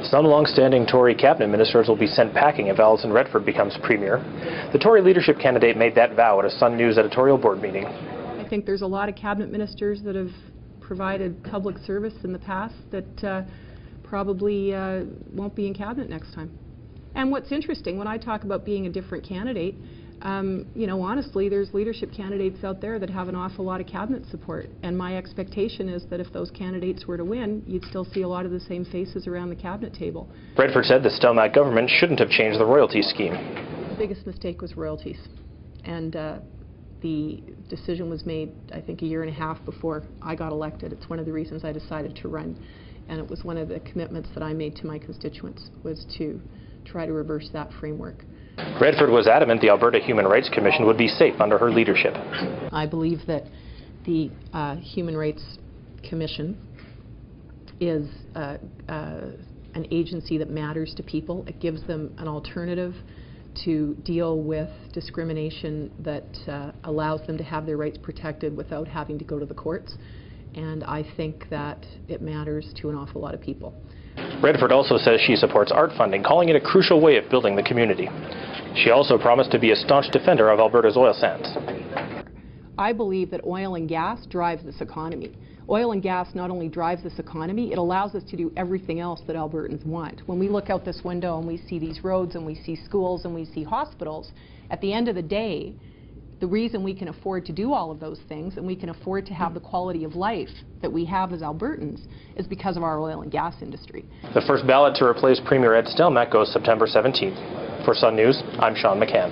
Some long-standing Tory cabinet ministers will be sent packing if Alison Redford becomes Premier. The Tory leadership candidate made that vow at a Sun News editorial board meeting. I think there's a lot of cabinet ministers that have provided public service in the past that probably won't be in cabinet next time. And what's interesting, when I talk about being a different candidate, you know, honestly, there's leadership candidates out there that have an awful lot of cabinet support. And my expectation is that if those candidates were to win, you'd still see a lot of the same faces around the cabinet table. Redford said the Stelmach government shouldn't have changed the royalties scheme. The biggest mistake was royalties. And the decision was made, I think, a year and a half before I got elected. It's one of the reasons I decided to run. And it was one of the commitments that I made to my constituents, was to try to reverse that framework. Redford was adamant the Alberta Human Rights Commission would be safe under her leadership. I believe that the Human Rights Commission is an agency that matters to people. It gives them an alternative to deal with discrimination that allows them to have their rights protected without having to go to the courts. And I think that it matters to an awful lot of people. Redford also says she supports art funding, calling it a crucial way of building the community. She also promised to be a staunch defender of Alberta's oil sands. I believe that oil and gas drives this economy. Oil and gas not only drives this economy, it allows us to do everything else that Albertans want. When we look out this window and we see these roads and we see schools and we see hospitals, at the end of the day, the reason we can afford to do all of those things and we can afford to have the quality of life that we have as Albertans is because of our oil and gas industry. The first ballot to replace Premier Ed Stelmach goes September 17th. For Sun News, I'm Sean McCann.